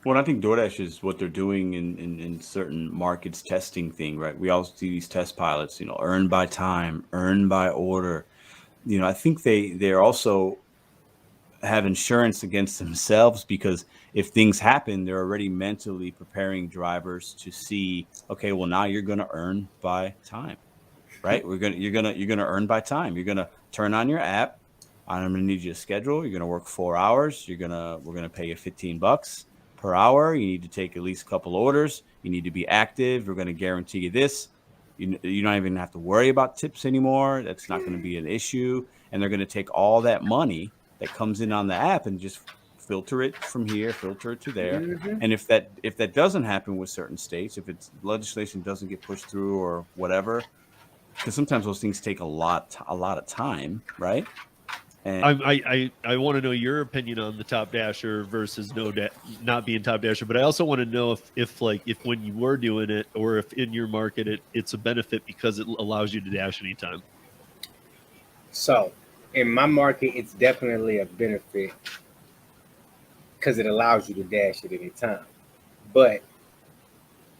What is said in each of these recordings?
Well, I think DoorDash is what they're doing in certain markets testing thing, right? We all see these test pilots, earn by time, earn by order. I think they're also have insurance against themselves because if things happen, they're already mentally preparing drivers to see, okay, well now you're going to earn by time, right? You're gonna earn by time. You're gonna turn on your app. I'm gonna need you to schedule. You're gonna work 4 hours. We're gonna pay you $15 per hour. You need to take at least a couple orders. You need to be active. We're gonna guarantee you this. You don't even have to worry about tips anymore. That's not going to be an issue. And they're going to take all that money that comes in on the app and just filter it from here, filter it to there. Hmm. And if that doesn't happen with certain states, if it's legislation doesn't get pushed through or whatever, because sometimes those things take a lot of time, right? And I want to know your opinion on the top dasher versus not being top dasher, but I also want to know if when you were doing it or if in your market it's a benefit because it allows you to dash anytime. So, in my market, it's definitely a benefit because it allows you to dash at any time. But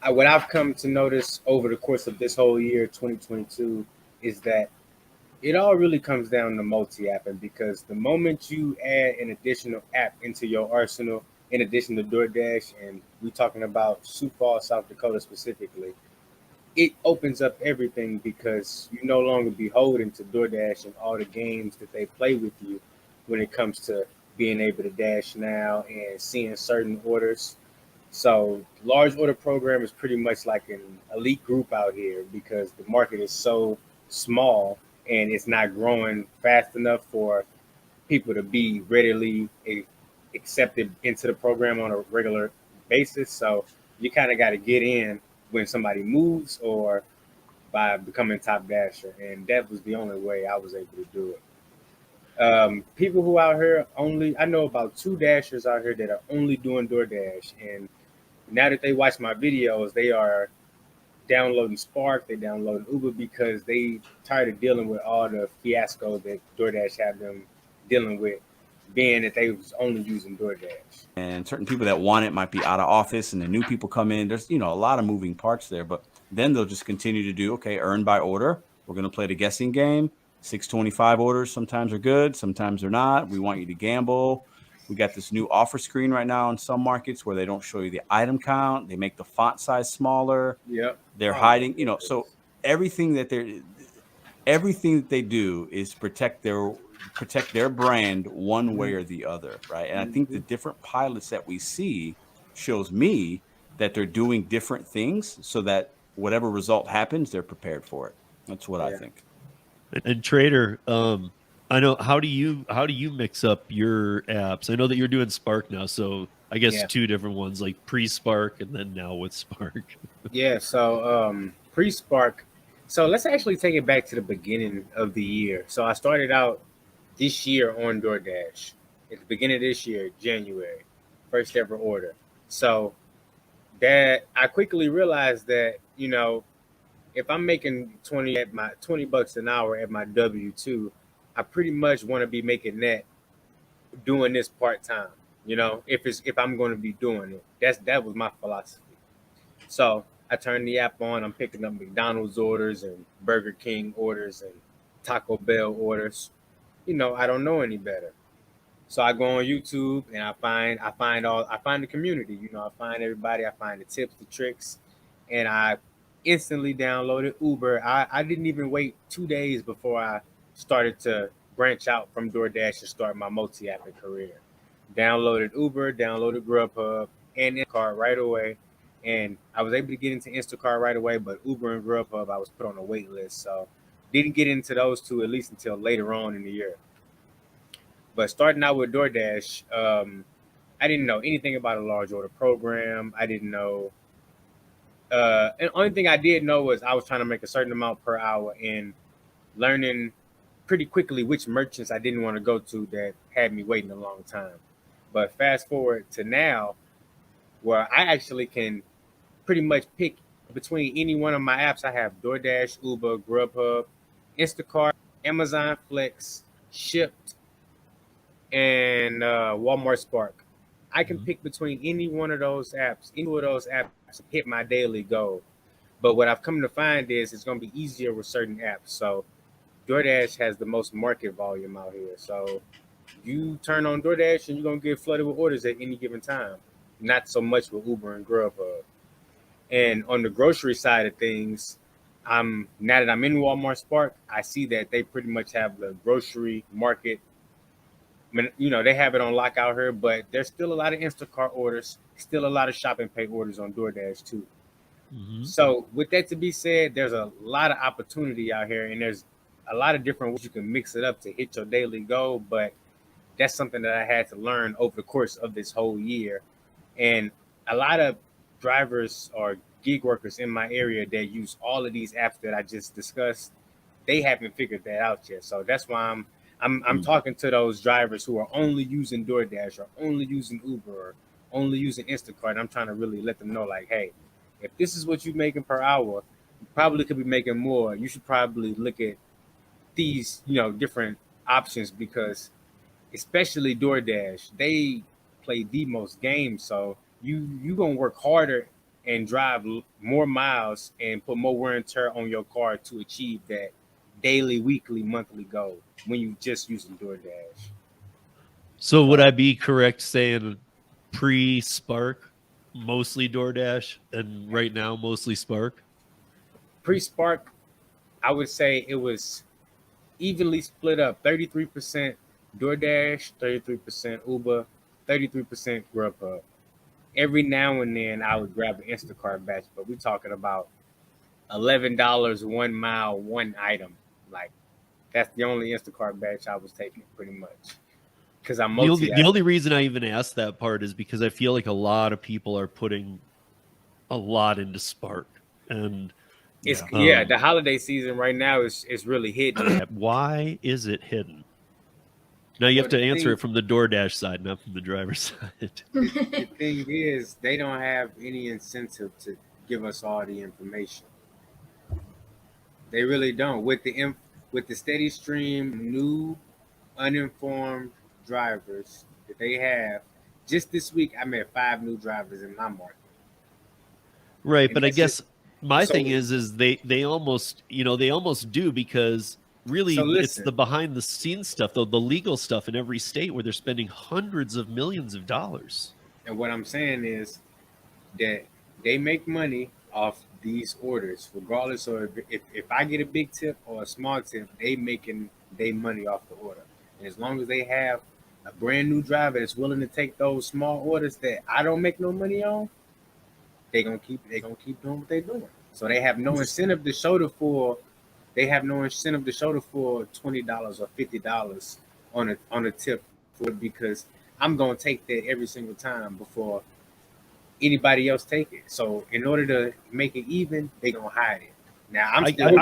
what I've come to notice over the course of this whole year, 2022, is that it all really comes down to multi-apping because the moment you add an additional app into your arsenal, in addition to DoorDash, and we're talking about Sioux Falls, South Dakota specifically, it opens up everything because you no longer beholden to DoorDash and all the games that they play with you when it comes to being able to dash now and seeing certain orders. So large order program is pretty much like an elite group out here because the market is so small and it's not growing fast enough for people to be readily accepted into the program on a regular basis. So you kind of got to get in when somebody moves or by becoming top dasher, and that was the only way I was able to do it. People who out here only I know about two dashers out here that are only doing DoorDash, and now that they watch my videos, they are downloading Spark, they downloading Uber because they tired of dealing with all the fiasco that DoorDash have them dealing with, being that they was only using DoorDash. certain people that want it might be out of office, and the new people come in. There's a lot of moving parts there, but then they'll just continue to do, okay, earn by order. We're going to play the guessing game. 625 orders sometimes are good, sometimes they're not. We want you to gamble. We got this new offer screen right now in some markets where they don't show you the item count. They make the font size smaller. Yep. They're Oh my hiding, so goodness. everything that they're everything that they do is protect their brand one way or the other, right? And I think the Mhm. different pilots that we see shows me that they're doing different things so that whatever result happens, they're prepared for it. That's what I Yeah. think. And Trader, I know how do you mix up your apps? I know that you're doing Spark now, so I guess Yeah. two different ones like pre-Spark and then now with Spark. Yeah. So pre Spark. So let's actually take it back to the beginning of the year. So I started out this year on DoorDash at the beginning of this year, January, first ever order. So that I quickly realized that if I'm making 20 bucks an hour at my W-2, I pretty much want to be making that doing this part time. If I'm going to be doing it, that was my philosophy. So I turned the app on. I'm picking up McDonald's orders and Burger King orders and Taco Bell orders. I don't know any better. So I go on YouTube and I find the community. I find everybody. I find the tips, the tricks, and I instantly downloaded Uber. I didn't even wait 2 days before I started to branch out from DoorDash and start my multi-apping career. Downloaded Uber, downloaded Grubhub, and Instacart right away. And I was able to get into Instacart right away, but Uber and Grubhub I was put on a wait list, so didn't get into those two at least until later on in the year. But starting out with DoorDash, I didn't know anything about a large order program. I didn't know. And the only thing I did know was I was trying to make a certain amount per hour and learning pretty quickly which merchants I didn't want to go to that had me waiting a long time. But fast forward to now, where I actually can pretty much pick between any one of my apps. I have DoorDash, Uber, Grubhub, Instacart, Amazon Flex, Shipped, and Walmart Spark. I can pick between any one of those apps, any of those apps, to hit my daily goal. But what I've come to find is it's going to be easier with certain apps. So DoorDash has the most market volume out here. So you turn on DoorDash and you're going to get flooded with orders at any given time. Not so much with Uber and Grubhub. And on the grocery side of things, now that I'm in Walmart Spark, I see that they pretty much have the grocery market. I mean, you know, they have it on lock out here, but there's still a lot of Instacart orders, still a lot of shop and pay orders on DoorDash too. So with that to be said, there's a lot of opportunity out here, and there's a lot of different ways you can mix it up to hit your daily goal. But that's something that I had to learn over the course of this whole year. And a lot of drivers or gig workers in my area that use all of these apps that I just discussed, they haven't figured that out yet. So that's why I'm talking to those drivers who are only using DoorDash or only using Uber or only using Instacart. I'm trying to really let them know, like, hey, if this is what you're making per hour, you probably could be making more. You should probably look at these, you know, different options, because especially DoorDash, they play the most games. So you gonna work harder and drive more miles and put more wear and tear on your car to achieve that daily, weekly, monthly goal when you just using DoorDash. So would I be correct saying pre-Spark, mostly DoorDash, and right now mostly Spark? Pre-Spark, I would say it was evenly split up: 33% DoorDash, 33% Uber, 33% Grubhub. Every now and then I would grab an Instacart batch, but we're talking about $11 1 mile, one item. Like, that's the only Instacart batch I was taking, pretty much. Because I'm the only reason I even asked that part is because I feel like a lot of people are putting a lot into Spark, and it's the holiday season right now is really hidden. Why is it hidden? Now you have to answer it from the DoorDash side, not from the driver's side. The thing is, they don't have any incentive to give us all the information. They really don't. With the steady stream new uninformed drivers that they have, just this week I met 5 new drivers in my market. Right, And but I guess my so- thing is they almost do, because really it's the behind the scenes stuff, though, the legal stuff in every state where they're spending hundreds of millions of dollars. And what I'm saying is that they make money off these orders, regardless of if I get a big tip or a small tip, they making their money off the order. And as long as they have a brand new driver that's willing to take those small orders that I don't make no money on, they gonna keep doing what they're doing. So they have no incentive to show the full. They have no incentive to show the full $20 or $50 on a tip for it, because I'm gonna take that every single time before anybody else take it. So in order to make it even, they gonna hide it. Now I get.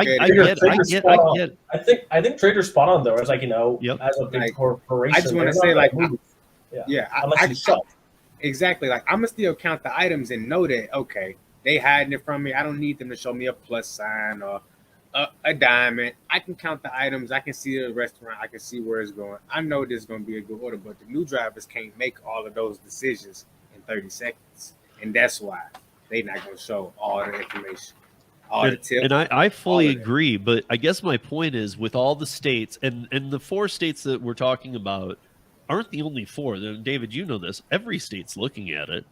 I think Trader's spot on though. It's like, you know, as a big corporation, I just want to say, like, unless you suck. Exactly. Like, I'm gonna still count the items and know that, okay, they hiding it from me. I don't need them to show me a plus sign or a diamond. I can count the items. I can see the restaurant. I can see where it's going. I know this is going to be a good order, but the new drivers can't make all of those decisions in 30 seconds. And that's why they're not going to show all the information, all the tips. And I fully agree, but I guess my point is, with all the states, and the 4 states that we're talking about aren't the only 4. David, you know this. Every state's looking at it.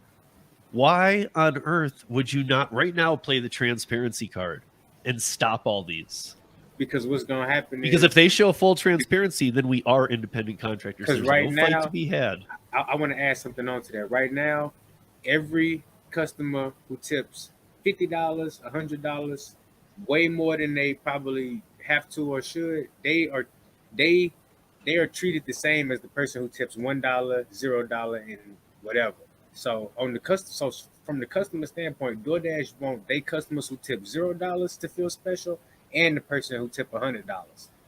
Why on earth would you not right now play the transparency card and stop all these? Because what's going to happen is, if they show full transparency, then we are independent contractors. There's right no now, fight to be had. I want to add something on to that. Right now, every customer who tips $50, $100, way more than they probably have to or should, they are treated the same as the person who tips $1, $0, and whatever. So from the customer standpoint, DoorDash want they customers who tip $0 to feel special, and the person who tip $100.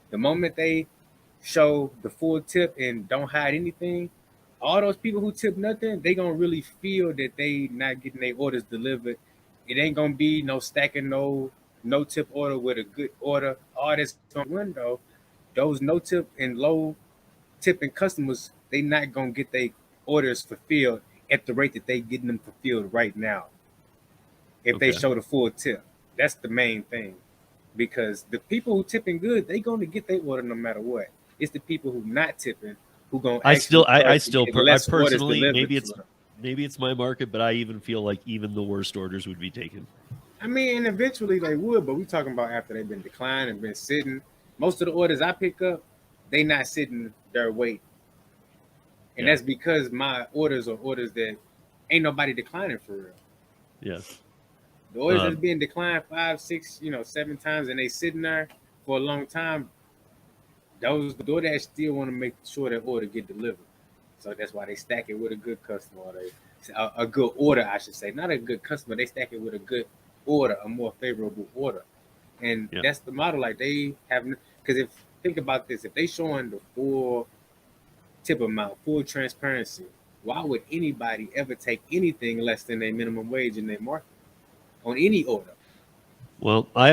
The moment they show the full tip and don't hide anything, all those people who tip nothing, they gonna really feel that they not getting their orders delivered. It ain't gonna be no stacking no tip order with a good order. All this on window, those no tip and low tipping customers, they not gonna get their orders fulfilled, at the rate that they getting them fulfilled right now. If they show the full tip, that's the main thing. Because the people who tipping good, they going to get their order no matter what. It's the people who not tipping who going to I personally, maybe it's my market, but I even feel like even the worst orders would be taken. I mean, and eventually they would, but we talking about after they've been declined and been sitting. Most of the orders I pick up, they not sitting their weight. And that's because my orders are orders that ain't nobody declining for real. Yeah. The orders that's being declined 5, 6, 7 times, and they sitting there for a long time. Those the DoorDash still want to make sure that order get delivered, so that's why they stack it with a good customer, or a good order, I should say, not a good customer. They stack it with a good order, a more favorable order, and that's the model. Like they have, because think about this, if they showing the full tip amount, full transparency, why would anybody ever take anything less than their minimum wage in their market on any order? Well, I